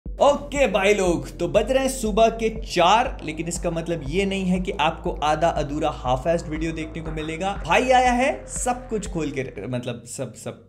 Okay भाई लोग, तो बज रहे हैं सुबह के 4, लेकिन इसका मतलब ये नहीं है कि आपको आधा अधूरा हाफ एस्ड वीडियो देखने को मिलेगा। भाई आया है सब कुछ खोल के, मतलब सब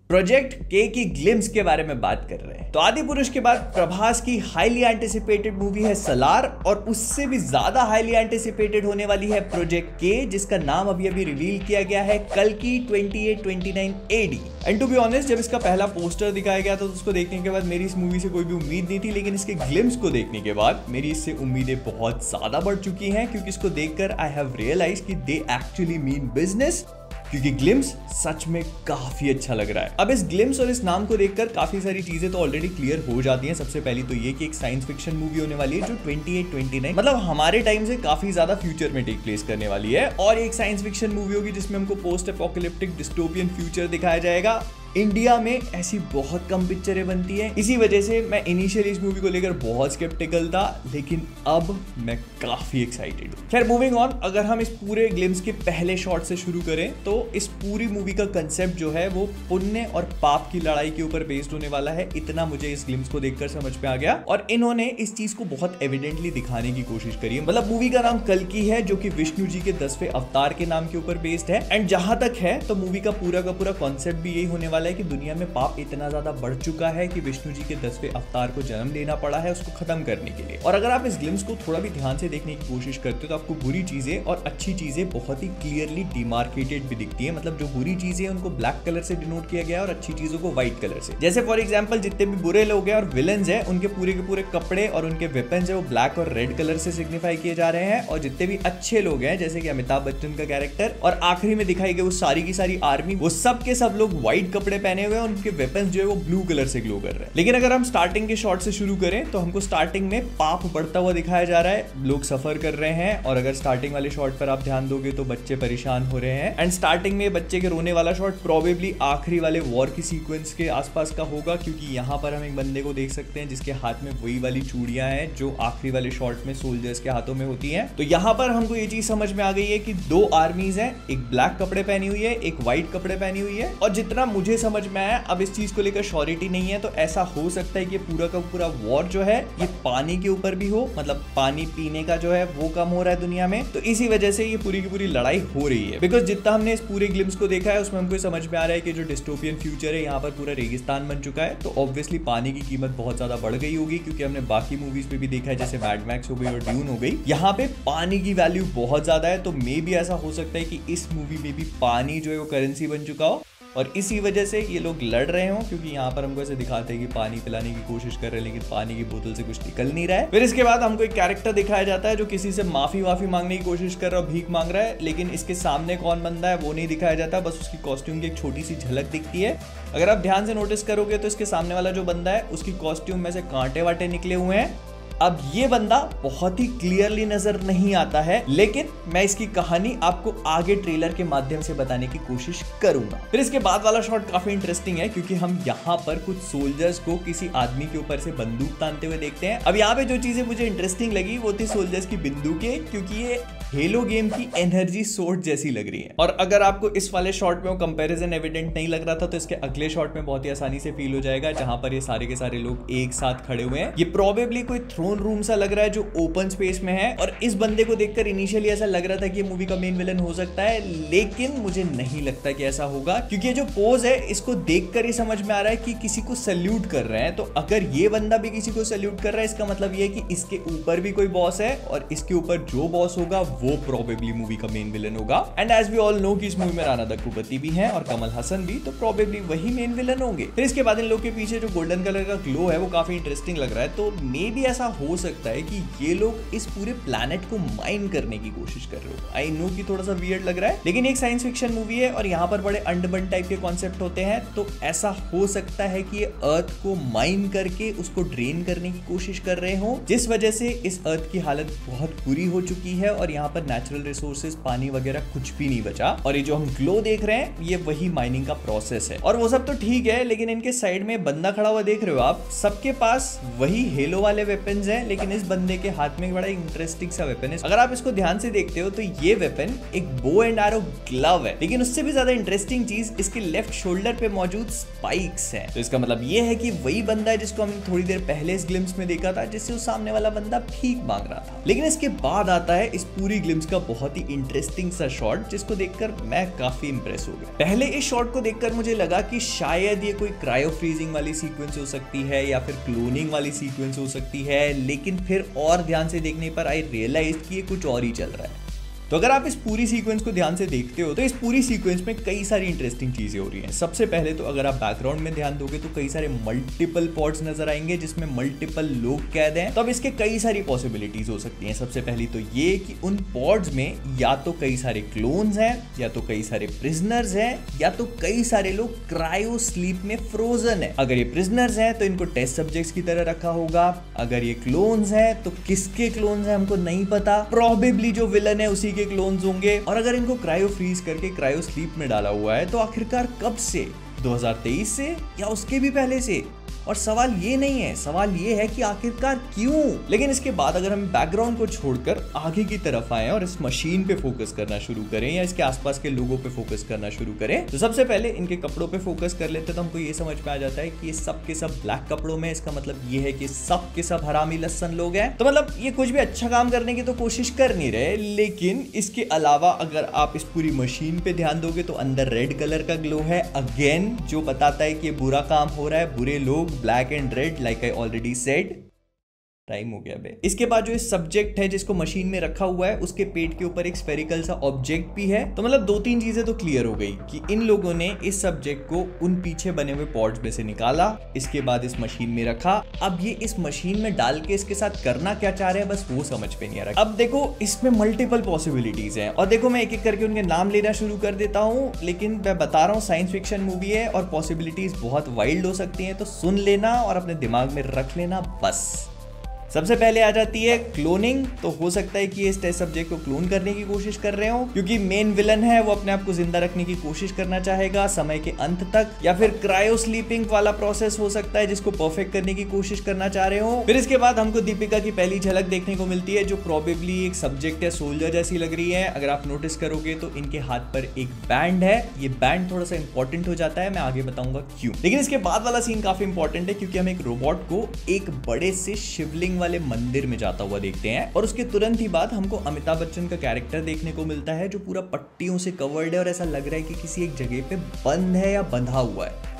प्रोजेक्ट के की ग्लिम्स के बारे में बात कर रहे हैं। तो आदि पुरुष के बाद प्रभास की हाईली एंटिसिपेटेड मूवी है सलार, और उससे भी ज्यादा हाईली एंटिसिपेटेड होने वाली है प्रोजेक्ट के, जिसका नाम अभी रिवील किया गया है कल्कि 2829 AD। And to be honest, जब इसका पहला पोस्टर दिखाया गया था तो उसको देखने के बाद मेरी इस मूवी से कोई भी उम्मीद नहीं थी, लेकिन इसके ग्लिम्स को देखने के बाद मेरी इससे उम्मीदें बहुत ज्यादा बढ़ चुकी हैं, क्योंकि इसको देखकर आई हैव रियलाइज्ड कि दे एक्चुअली मीन बिजनेस, क्योंकि ग्लिम्स सच में काफी अच्छा लग रहा है। अब इस ग्लिम्स और इस नाम को देखकर काफी सारी चीजें तो ऑलरेडी क्लियर हो जाती हैं। सबसे पहली तो ये कि एक साइंस फिक्शन मूवी होने वाली है जो 2829 मतलब हमारे टाइम से काफी ज्यादा फ्यूचर में टेक प्लेस करने वाली है, और एक साइंस फिक्शन मूवी होगी जिसमें हमको पोस्ट एपोकैलिप्टिक डिस्टोपियन फ्यूचर दिखाया जाएगा। इंडिया में ऐसी बहुत कम पिक्चरें बनती हैं, इसी वजह से मैं इनिशियली इस मूवी को लेकर बहुत स्केप्टिकल था, लेकिन अब मैं काफी एक्साइटेड हूँ। खैर मूविंग ऑन, अगर हम इस पूरे ग्लिम्स के पहले शॉट से शुरू करें तो इस पूरी मूवी का कंसेप्ट जो है वो पुण्य और पाप की लड़ाई के ऊपर बेस्ड होने वाला है। इतना मुझे इस ग्लिम्स को देखकर समझ में आ गया, और इन्होंने इस चीज को बहुत एविडेंटली दिखाने की कोशिश करी है। मतलब मूवी का नाम कल्कि है, जो कि विष्णु जी के 10वें अवतार के नाम के ऊपर बेस्ड है। एंड जहां तक है तो मूवी का पूरा कॉन्सेप्ट भी यही होने वाला है कि दुनिया में पाप इतना ज्यादा बढ़ चुका है कि विष्णु जी के 10वें अवतार को जन्म लेना पड़ा है उसको खत्म करने के लिए। और अगर आप इस ग्लिम्स को थोड़ा भी ध्यान से देखने की कोशिश करते हो तो आपको बुरी चीजें और अच्छी चीजें बहुत ही क्लियरली डिमार्केटेड भी दिखती है। मतलब जो बुरी चीजें हैं उनको ब्लैक कलर से डिनोट किया गया और अच्छी चीजों को व्हाइट कलर से। जैसे फॉर एग्जांपल जितने भी बुरे लोग हैं और विलन्स हैं उनके पूरे के पूरे कपड़े और उनके वेपन्स है वो ब्लैक और रेड कलर से सिग्निफाई किए जा रहे हैं, और जितने भी अच्छे लोग हैं जैसे कि अमिताभ बच्चन का कैरेक्टर और आखिरी में दिखाई गई वो सारी की सारी आर्मी, वो सब के सब लोग व्हाइट कपड़े पहने हुए हैं, उनके वेपन्स जो है वो ब्लू कलर से ग्लो कर रहे हैं। लेकिन अगर हम स्टार्टिंग के शॉट से शुरू करें तो हमको स्टार्टिंग में पाप बढ़ता हुआ दिखाया जा रहा है, लोग सफर कर रहे हैं, और अगर स्टार्टिंग वाले शॉट पर आप ध्यान दोगे तो बच्चे परेशान हो रहे हैं। एंड स्टार्टिंग में बच्चे के रोने वाला शॉट प्रोबेबली आखिरी वाले वॉर की सीक्वेंस के आसपास का होगा, क्योंकि यहाँ पर हम एक बंदे को देख सकते हैं जिसके हाथ में वही वाली चूड़ियां हैं जो आखिरी वाले शॉट में सोल्जर्स के हाथों में होती हैं। तो यहाँ पर हमको ये चीज समझ में आ गई है कि दो आर्मीज हैं, एक ब्लैक कपड़े पहनी हुई है, एक व्हाइट कपड़े पहनी हुई है। और जितना मुझे समझ में आया, अब इस चीज को लेकर श्योरिटी नहीं है, तो ऐसा हो सकता है कि पूरा का पूरा वॉर जो है ये पानी के ऊपर भी हो, मतलब पानी पीने का जो है वो कम हो रहा है दुनिया में, तो इसी वजह से ये पूरी की पूरी लड़ाई हो रही है। बिकॉज जितना हमने इस पूरे ग्लिम्स को देखा है उसमें हमको समझ में आ रहा है कि जो डिस्टोपियन फ्यूचर है यहाँ पर पूरा रेगिस्तान बन चुका है, तो ऑब्वियसली पानी की कीमत बहुत ज्यादा बढ़ गई होगी, क्योंकि हमने बाकी मूवीज पे भी देखा है जैसे मैड मैक्स हो गई और ड्यून हो गई, यहाँ पे पानी की वैल्यू बहुत ज्यादा है। तो मे भी ऐसा हो सकता है कि इस मूवी में भी पानी जो है वो करेंसी बन चुका हो, और इसी वजह से ये लोग लड़ रहे हो, क्योंकि यहाँ पर हमको ऐसे दिखाते हैं कि पानी पिलाने की कोशिश कर रहे हैं लेकिन पानी की बोतल से कुछ निकल नहीं रहा है। फिर इसके बाद हमको एक कैरेक्टर दिखाया जाता है जो किसी से माफी मांगने की कोशिश कर रहा है, भीख मांग रहा है, लेकिन इसके सामने कौन बंदा है वो नहीं दिखाया जाता, बस उसकी कॉस्ट्यूम की एक छोटी सी झलक दिखती है। अगर आप ध्यान से नोटिस करोगे तो इसके सामने वाला जो बंदा है उसकी कॉस्ट्यूम में से कांटे वाटे निकले हुए हैं। अब ये बंदा बहुत ही क्लियरली नजर नहीं आता है, लेकिन मैं इसकी कहानी आपको आगे ट्रेलर के माध्यम से बताने की कोशिश करूंगा। फिर इसके बाद वाला शॉट काफी इंटरेस्टिंग है, क्योंकि हम यहाँ पर कुछ सोल्जर्स को किसी आदमी के ऊपर से बंदूक तानते हुए देखते हैं। अब यहाँ पे जो चीजें मुझे इंटरेस्टिंग लगी वो थी सोल्जर्स की बंदूकें, क्योंकि ये हेलो गेम की एनर्जी सोर्स जैसी लग रही है। और अगर आपको इस वाले शॉट में वो कंपैरिजन एविडेंट नहीं लग रहा था तो इसके अगले शॉट में बहुत ही आसानी से फील हो जाएगा, जहां पर ये सारे के सारे लोग एक साथ खड़े हुए हैं। ये प्रोबेबली कोई थ्रोन रूम सा लग रहा है जो ओपन स्पेस में है, और इस बंदे को देखकर इनिशियली ऐसा लग रहा था कि ये मूवी का मेन विलन हो सकता है, लेकिन मुझे नहीं लगता कि ऐसा होगा, क्योंकि ये जो पोज है इसको देखकर ही समझ में आ रहा है कि किसी को सल्यूट कर रहे हैं। तो अगर ये बंदा भी किसी को सल्यूट कर रहा है, इसका मतलब ये है कि इसके ऊपर भी कोई बॉस है, और इसके ऊपर जो बॉस होगा वो प्रोबेबली मूवी का मेन विलन होगा। And as we all know कि इस मूवी में राणा दग्गुबाती भी हैं और कमल हसन भी, तो प्रोबेबली वही मेन विलन होंगे। फिर इसके बाद इन लोग के पीछे जो गोल्डन कलर का ग्लो है वो काफी इंटरेस्टिंग लग रहा है, तो मे भी ऐसा हो सकता है कि ये लोग इस पूरे प्लैनेट को माइन करने की कोशिश कर रहे हो। आई नो कि थोड़ा सा वियर्ड लग रहा है, लेकिन एक साइंस फिक्शन मूवी है और यहाँ पर बड़े अंडरबन टाइप के कॉन्सेप्ट होते हैं, तो ऐसा हो सकता है कि ये अर्थ को माइन करके उसको ड्रेन करने की कोशिश कर रहे हो, जिस वजह से इस अर्थ की हालत बहुत बुरी हो चुकी है और यहाँ वहां पर नेचुरल रिसोर्सेज, पानी वगैरह कुछ भी नहीं बचा, और ये जो हम ग्लो देख रहे हैं ये वही माइनिंग का प्रोसेस है। और वो सब तो ठीक है, लेकिन इनके साइड में बंदा खड़ा हुआ देख रहे हो आप, सबके पास वही हेलो वाले वेपन्स हैं, लेकिन इस बंदे के हाथ में बड़ा इंटरेस्टिंग सा वेपन है। अगर आप इसको ध्यान से देखते हो तो ये वेपन एक बो एंड एरो ग्लव है, लेकिन उससे भी ज्यादा इंटरेस्टिंग चीज इसके लेफ्ट शोल्डर पे मौजूद स्पाइक्स हैं। तो इसका मतलब ये है कि वही बंदा है जिसको हमने थोड़ी देर पहले इस ग्लिम्स में देखा था, जिससे उस सामने वाला बंदा भीख मांग रहा था। लेकिन इसके बाद आता है इस पूरी ग्लिम्स का बहुत ही इंटरेस्टिंग सा शॉट, जिसको देखकर मैं काफी इंप्रेस हो गया। पहले इस शॉट को देखकर मुझे लगा कि शायद ये कोई क्रायो फ्रीजिंग वाली सीक्वेंस हो सकती है या फिर क्लोनिंग वाली सीक्वेंस हो सकती है, लेकिन फिर और ध्यान से देखने पर आई रियलाइज कि ये कुछ और ही चल रहा है। तो अगर आप इस पूरी सीक्वेंस को ध्यान से देखते हो तो इस पूरी सीक्वेंस में कई सारी इंटरेस्टिंग चीजें हो रही हैं। सबसे पहले तो अगर आप बैकग्राउंड में ध्यान दोगे तो कई सारे मल्टीपल पॉड्स नजर आएंगे जिसमें मल्टीपल लोग कैद हैं। तो अब इसके कई सारी पॉसिबिलिटीज हो सकती हैं। सबसे पहली तो ये कि उन पॉड्स में या तो कई सारे क्लोन्स हैं, या तो कई सारे प्रिजनर्स हैं, या तो कई सारे लोग क्रायो स्लीप में फ्रोजन है। अगर ये प्रिजनर्स हैं तो इनको टेस्ट सब्जेक्ट्स की तरह रखा होगा। अगर ये क्लोन्स हैं तो किसके क्लोन्स हैं हमको नहीं पता, प्रोबेबली जो विलन है उसी क्लोन्स होंगे। और अगर इनको क्रायो फ्रीज करके क्रायो स्लीप में डाला हुआ है तो आखिरकार कब से, 2023 से या उसके भी पहले से? और सवाल ये नहीं है, सवाल ये है कि आखिरकार क्यों। लेकिन इसके बाद अगर हम बैकग्राउंड को छोड़कर आगे की तरफ आए और इस मशीन पे फोकस करना शुरू करें या इसके आसपास के लोगों पे फोकस करना शुरू करें, तो सबसे पहले इनके कपड़ों पे फोकस कर लेते तो हमको ये समझ में आ जाता है कि ये सब के सब ब्लैक कपड़ों में। इसका मतलब ये है कि सब के सब हरामी लस्सन लोग हैं। तो मतलब ये कुछ भी अच्छा काम करने की तो कोशिश कर नहीं रहे। लेकिन इसके अलावा अगर आप इस पूरी मशीन पे ध्यान दोगे तो अंदर रेड कलर का ग्लो है, अगेन जो बताता है कि ये बुरा काम हो रहा है, बुरे लोग, black and red, like I already said. Time हो गया बे। इसके बाद जो इस सब्जेक्ट है जिसको मशीन में रखा हुआ है, उसके पेट के ऊपर एक स्फेरिकल सा ऑब्जेक्ट भी है। तो मतलब 2-3 चीजें तो क्लियर हो गई कि इन लोगों ने इस सब्जेक्ट को उन पीछे बने हुए पॉड्स में से निकाला, इसके बाद इस मशीन में रखा। अब ये इस मशीन में डाल के इसके साथ करना क्या चाह रहे हैं, बस वो समझ पे नहीं आ रहा। अब देखो इसमें मल्टीपल पॉसिबिलिटीज हैं, और देखो मैं एक एक करके उनके नाम लेना शुरू कर देता हूँ। लेकिन मैं बता रहा हूँ साइंस फिक्शन मूवी है और पॉसिबिलिटीज बहुत वाइल्ड हो सकती हैं, तो सुन लेना और अपने दिमाग में रख लेना बस। सबसे पहले आ जाती है क्लोनिंग। तो हो सकता है कि इस टेस्ट सब्जेक्ट को क्लोन करने की कोशिश कर रहे हो, क्योंकि मेन विलन है वो अपने आप को जिंदा रखने की कोशिश करना चाहेगा समय के अंत तक। या फिर क्रायो स्लीपिंग वाला प्रोसेस हो सकता है जिसको परफेक्ट करने की कोशिश करना चाह रहे हो। फिर इसके बाद हमको दीपिका की पहली झलक देखने को मिलती है, जो प्रोबेबली एक सब्जेक्ट है, सोल्जर जैसी लग रही है। अगर आप नोटिस करोगे तो इनके हाथ पर एक बैंड है। ये बैंड थोड़ा सा इंपॉर्टेंट हो जाता है, मैं आगे बताऊंगा क्यों। लेकिन इसके बाद वाला सीन काफी इंपॉर्टेंट है, क्योंकि हम एक रोबोट को एक बड़े से शिवलिंग वाले मंदिर में जाता हुआ देखते हैं, और उसके तुरंत ही बाद हमको अमिताभ बच्चन का कैरेक्टर देखने को मिलता है, जो पूरा पट्टियों से कवर्ड है और ऐसा लग रहा है कि किसी एक जगह पे बंद है या बंधा हुआ है।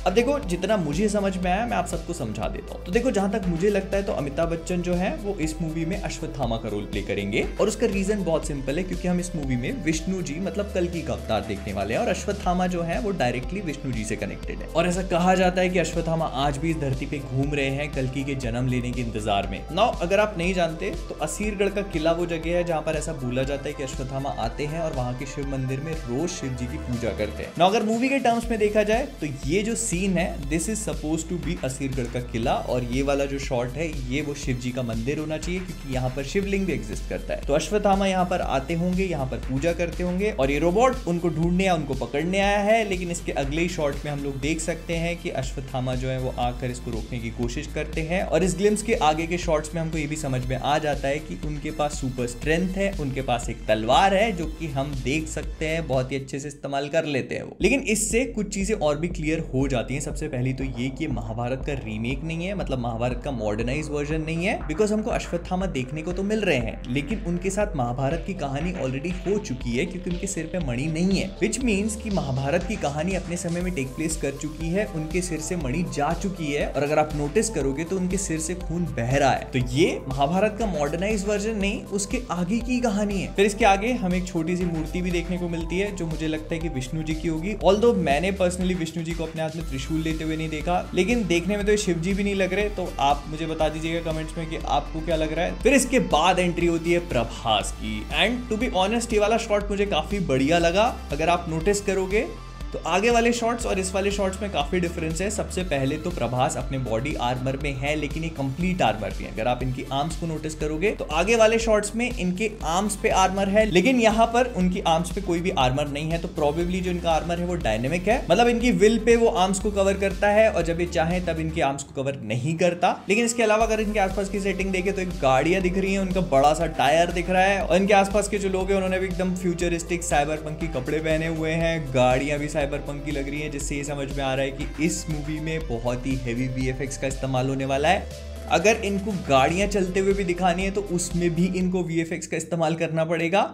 अब देखो जितना मुझे समझ में आया मैं आप सबको समझा देता हूँ। तो देखो जहां तक मुझे लगता है तो अमिताभ बच्चन जो है वो इस मूवी में अश्वत्थामा का रोल प्ले करेंगे, और उसका रीजन बहुत सिंपल है, क्योंकि हम इस मूवी में विष्णु जी मतलब कल्कि का अवतार देखने वाले हैं, और अश्वत्थामा जो है वो डायरेक्टली विष्णु जी से कनेक्टेड है। और ऐसा कहा जाता है कि अश्वत्थामा आज भी इस धरती पे घूम रहे हैं कल्कि के जन्म लेने के इंतजार में। नाउ अगर आप नहीं जानते तो असीरगढ़ का किला वो जगह है जहां पर ऐसा बोला जाता है कि अश्वत्थामा आते हैं और वहां के शिव मंदिर में रोज शिव जी की पूजा करते हैं। नाउ अगर मूवी के टर्म्स में देखा जाए तो ये जो सीन है this is suppose to be Asirgarh का किला, और ये वाला जो शॉट है ये वो शिव जी का मंदिर होना चाहिए, क्योंकि यहाँ पर शिवलिंग भी एग्जिस्ट करता है। तो अश्वत्थामा यहाँ पर आते होंगे, यहाँ पर पूजा करते होंगे, और ये रोबोट उनको ढूंढने या उनको पकड़ने आया है। लेकिन इसके अगले ही शॉट में हम लोग देख सकते हैं कि अश्वत्थामा जो है वो आकर इसको रोकने की कोशिश करते हैं, और इस ग्लिम्स के आगे के शॉट्स में हमको ये भी समझ में आ जाता है कि उनके पास सुपर स्ट्रेंथ है, उनके पास एक तलवार है जो कि हम देख सकते हैं बहुत ही अच्छे से इस्तेमाल कर लेते हैं वो। लेकिन इससे कुछ चीजें और भी क्लियर हो जाती हैं। सबसे पहली तो ये कि महाभारत का रीमेक नहीं है, मतलब महाभारत का मॉडर्नाइज वर्जन नहीं है, बिकॉज हमको अश्वत्थामा देखने को तो मिल रहे हैं, लेकिन उनके साथ महाभारत की कहानी ऑलरेडी हो चुकी है, क्योंकि उनके सिर पे मणि नहीं है, विच मीन्स कि महाभारत की कहानी अपने समय में टेक प्लेस कर चुकी है, उनके सिर से मणि जा चुकी है, और अगर आप नोटिस करोगे तो उनके सिर से खून बह रहा है। तो ये महाभारत का मॉडर्नाइज वर्जन नहीं, उसके आगे की कहानी है। फिर इसके आगे हमें एक छोटी सी मूर्ति भी देखने को मिलती है, जो मुझे लगता है कि विष्णु जी की होगी, ऑल्दो मैंने पर्सनली विष्णु जी को अपने हाथ में त्रिशूल लेते हुए नहीं देखा, लेकिन देखने में तो शिव जी भी नहीं लग रहे। तो आप मुझे बता दीजिएगा कमेंट्स में कि आपको क्या लग रहा है। फिर इसके बाद एंट्री होती है प्रभास की, एंड टू बी ऑनेस्ट ये वाला शॉट मुझे काफी बढ़िया लगा। अगर आप नोटिस करोगे तो आगे वाले शॉट्स और इस वाले शॉट्स में काफी डिफरेंस है। सबसे पहले तो प्रभास अपने बॉडी आर्मर में है, लेकिन ये कंप्लीट आर्मर भी है। अगर आप इनकी आर्म्स को नोटिस करोगे तो आगे वाले शॉट्स में इनके आर्म्स पे आर्मर है, लेकिन यहाँ पर उनकी आर्म्स पे कोई भी आर्मर नहीं है। तो प्रोबेबली जो इनका आर्मर है वो डायनेमिक है, मतलब इनकी विल पे वो आर्म्स को कवर करता है और जब ये चाहे तब इनके आर्म्स को कवर नहीं करता। लेकिन इसके अलावा अगर इनके आसपास की सेटिंग देखे तो एक गाड़ियां दिख रही है, उनका बड़ा सा टायर दिख रहा है और इनके आसपास के जो लोग हैं उन्होंने भी एकदम फ्यूचरिस्टिक साइबर पंक की कपड़े पहने हुए हैं। गाड़ियां भी साइबर पंक की लग रही हैं, जिससे ये समझ में आ रहा है कि इस मूवी में बहुत ही हेवी वीएफएक्स का इस्तेमाल होने वाला है। अगर इनको गाड़ियां चलते हुए भी दिखानी है तो उसमें भी इनको वीएफएक्स का इस्तेमाल करना पड़ेगा।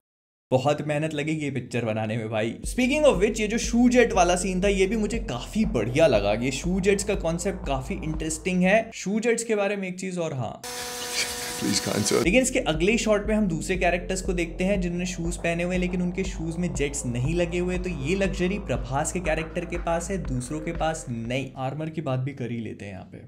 बहुत मेहनत लगेगी ये पिक्चर बनाने में भाई। स्पीकिंग ऑफ विच, ये जो शू जेट वाला सीन था ये भी मुझे काफी बढ़िया लगा। ये शू जेट्स का कॉन्सेप्ट काफी इंटरेस्टिंग है। शू जेट्स के बारे में एक चीज और, हाँ लेकिन इसके अगले शॉट में हम दूसरे कैरेक्टर्स को देखते हैं जिन्होंने शूज पहने हुए, लेकिन उनके शूज में जेट्स नहीं लगे हुए। तो ये लग्जरी प्रभास के कैरेक्टर के पास है, दूसरों के पास नहीं। आर्मर की बात भी कर ही लेते हैं यहाँ पे।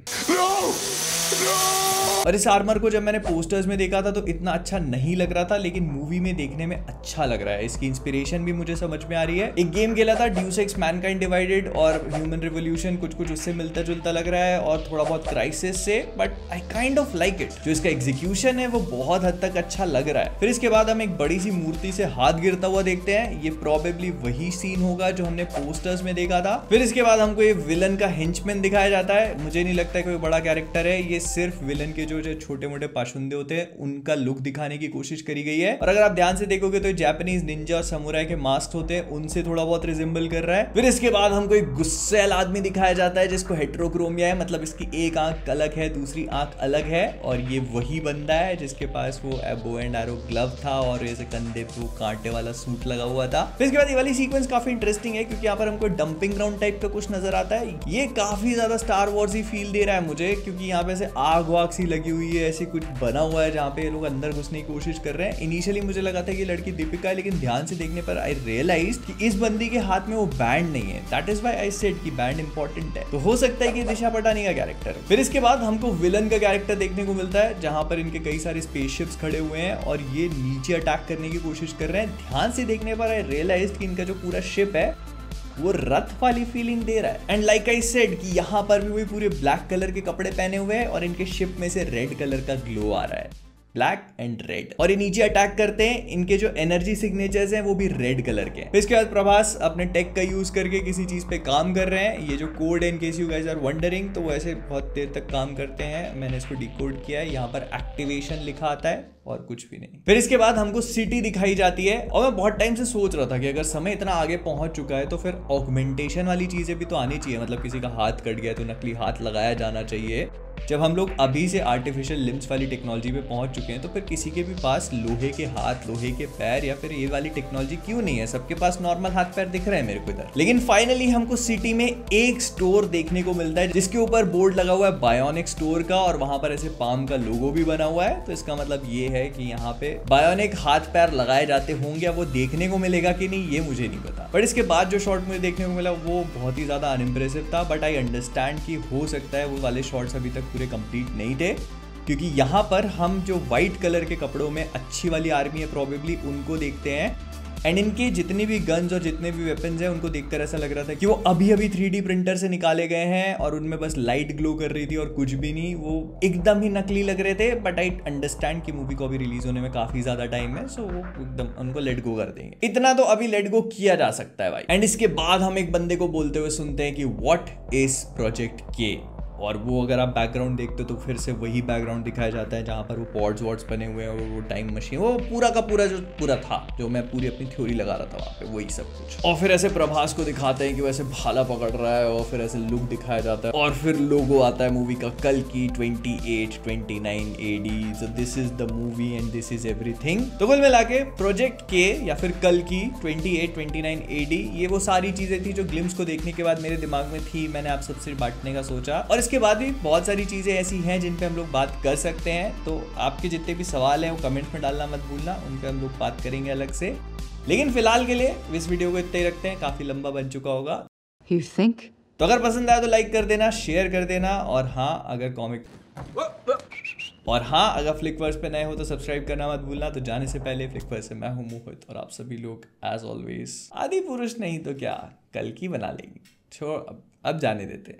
और इस आर्मर को जब मैंने पोस्टर्स में देखा था तो इतना अच्छा नहीं लग रहा था, लेकिन मूवी में देखने में अच्छा लग रहा है। इसकी इंस्पिरेशन भी मुझे समझ में आ रही है। एक गेम खेला था ड्यूस एक्स मैनकाइंड डिवाइडेड और ह्यूमन रिवोल्यूशन, कुछ उससे मिलता जुलता लग रहा है और थोड़ा बहुत क्राइसिस से, but I kind of like it. जो इसका एग्जीक्यूशन है वो बहुत हद तक अच्छा लग रहा है। फिर इसके बाद हम एक बड़ी सी मूर्ति से हाथ गिरता हुआ देखते हैं। ये प्रोबेबली वही सीन होगा जो हमने पोस्टर्स में देखा था। फिर इसके बाद हमको ये विलन का हिंचमैन दिखाया जाता है। मुझे नहीं लगता कोई बड़ा कैरेक्टर है, ये सिर्फ विलन के जो छोटे मोटे पाशुंदे होते हैं उनका लुक दिखाने की कोशिश करी गई है। और अगर आप ध्यान से देखोगे तो जापानीज निंजा और समुराई के मास्क होते हैं, उनसे थोड़ा बहुत रिजेंबल कर रहा है। फिर इसके बाद हमको एक गुस्सैल आदमी दिखाया जाता है जिसको हेटेरोक्रोमिया है, मतलब इसकी एक आंख अलग है दूसरी आंख अलग है, और ये वही बंदा है जिसके पास वो बो एंड एरो ग्लव था और ऐसे कंधे पे वो कांटे वाला सूट लगा हुआ था। फिर इसके बाद ये वाली सीक्वेंस काफी इंटरेस्टिंग है क्योंकि यहाँ पर हमको डंपिंग ग्राउंड टाइप का कुछ नजर आता है। ये काफी ज्यादा स्टार वॉर्स ही फील दे रहा है मुझे, क्योंकि यहाँ पे ऐसे आग वाग सी लगी हुई है, ऐसे कुछ बना हुआ है जहाँ पे ये लोग अंदर घुसने की कोशिश कर रहे हैं। इनिशियली मुझे लगा था कि लड़की दीपिका है, लेकिन ध्यान से देखने पर आई रियलाइज कि इस बंदी के हाथ में वो बैंड नहीं है। That is why I said कि बैंड इंपॉर्टेंट है। तो हो सकता है कि दिशा पटानी का कैरेक्टर। फिर इसके बाद हमको विलन का कैरेक्टर देखने को मिलता है जहां पर इनके कई सारे स्पेसशिप्स खड़े हुए हैं और ये नीचे अटैक करने की कोशिश कर रहे हैं। ध्यान से देखने पर आई रियलाइज कि इनका जो पूरा शिप है वो रथ वाली फीलिंग दे रहा है। एंड लाइक आई सेड कि यहाँ पर भी वही पूरे ब्लैक कलर के कपड़े पहने हुए हैं और इनके शिप में से रेड कलर का ग्लो आ रहा है, ब्लैक एंड रेड। और ये नीचे अटैक करते हैं, इनके जो एनर्जी सिग्नेचर्स हैं वो भी रेड कलर के। फिर इसके बाद प्रभास अपने टेक का यूज करके किसी चीज पे काम कर रहे हैं। ये जो कोड है, in case you guys are wondering, तो वो ऐसे बहुत देर तक काम करते हैं। मैंने इसको डिकोड किया है, यहाँ पर एक्टिवेशन लिखा आता है और कुछ भी नहीं। फिर इसके बाद हमको सिटी दिखाई जाती है और मैं बहुत टाइम से सोच रहा था कि अगर समय इतना आगे पहुंच चुका है तो फिर ऑगमेंटेशन वाली चीजें भी तो आनी चाहिए। मतलब किसी का हाथ कट गया तो नकली हाथ लगाया जाना चाहिए। जब हम लोग अभी से आर्टिफिशियल लिम्स वाली टेक्नोलॉजी पे पहुंच चुके हैं तो फिर किसी के भी पास लोहे के हाथ, लोहे के पैर या फिर ये वाली टेक्नोलॉजी क्यों नहीं है? सबके पास नॉर्मल हाथ पैर दिख रहे हैं मेरे को इधर। लेकिन फाइनली हमको सिटी में एक स्टोर देखने को मिलता है जिसके ऊपर बोर्ड लगा हुआ है बायोनिक स्टोर का और वहां पर ऐसे पाम का लोगो भी बना हुआ है। तो इसका मतलब ये है कि यहाँ पे बायोनिक हाथ पैर लगाए जाते होंगे। वो देखने को मिलेगा कि नहीं ये मुझे नहीं पता। बट इसके बाद जो शॉट मुझे देखने को मिला वो बहुत ही ज्यादा अनइम्प्रेसिव था। बट आई अंडरस्टैंड कि हो सकता है वो वाले शॉट्स अभी तक पूरे कंप्लीट नहीं थे, क्योंकि यहाँ पर हम जो व्हाइट कलर के कपड़ों में अच्छी वाली आर्मी है प्रोबेबली उनको देखते हैं। एंड इनके जितने भी गन्स और जितने भी वेपन्स हैं उनको देखकर ऐसा लग रहा था कि वो अभी अभी 3D प्रिंटर से निकाले गए हैं और उनमें बस लाइट ग्लो कर रही थी और कुछ भी नहीं। वो एकदम ही नकली लग रहे थे। बट आई अंडरस्टैंड कि मूवी को अभी रिलीज होने में काफी ज्यादा टाइम है, सो वो एकदम उनको लेट गो कर देंगे। इतना तो अभी लेट गो किया जा सकता है भाई। एंड इसके बाद हम एक बंदे को बोलते हुए सुनते हैं कि व्हाट इज प्रोजेक्ट के, और वो अगर आप बैकग्राउंड देखते हो तो फिर से वही बैकग्राउंड दिखाया जाता है जहाँ पर वो पॉड्स वॉड्स बने हुए हैं और वो टाइम मशीन, वो पूरा का पूरा जो पूरा था जो मैं पूरी अपनी थ्योरी लगा रहा था वहाँ पे, वही सब कुछ। और फिर ऐसे प्रभास को दिखाते हैं कि वो ऐसे भाला पकड़ रहा है और फिर ऐसे लुक दिखाया जाता है और फिर लोगो आता है मूवी का, कल की 2829 AD। So this is the movie and this is everything. तो कुल मिला के प्रोजेक्ट के या फिर कल की 2829 AD ये वो सारी चीजें थी जो ग्लिम्स को देखने के बाद मेरे दिमाग में थी, मैंने आप सबसे बांटने का सोचा। और इसके बाद भी बहुत सारी चीजें ऐसी हैं जिन पे हम लोग बात कर सकते हैं। तो आपके जितने भी सवाल हैं वो कमेंट्स में डालना मत भूलना, उन पे हम लोग बात करेंगे अलग से। लेकिन फिलहाल के लिए इस वीडियो को इतना ही रखते हैं, काफी लंबा बन चुका होगा। You think? तो अगर पसंद आया तो लाइक कर देना, शेयर कर देना, और हाँ अगर कॉमिक और हाँ, अगर फ्लिकवर्स पे नए हो तो सब्सक्राइब करना मत भूलना। तो जाने से पहले फ्लिकवर्स से मैं हूँ मोहित और आप सभी लोग एज ऑलवेज आदि पुरुष नहीं तो क्या कल की बना लेंगे। छोड़, अब जाने देते हैं।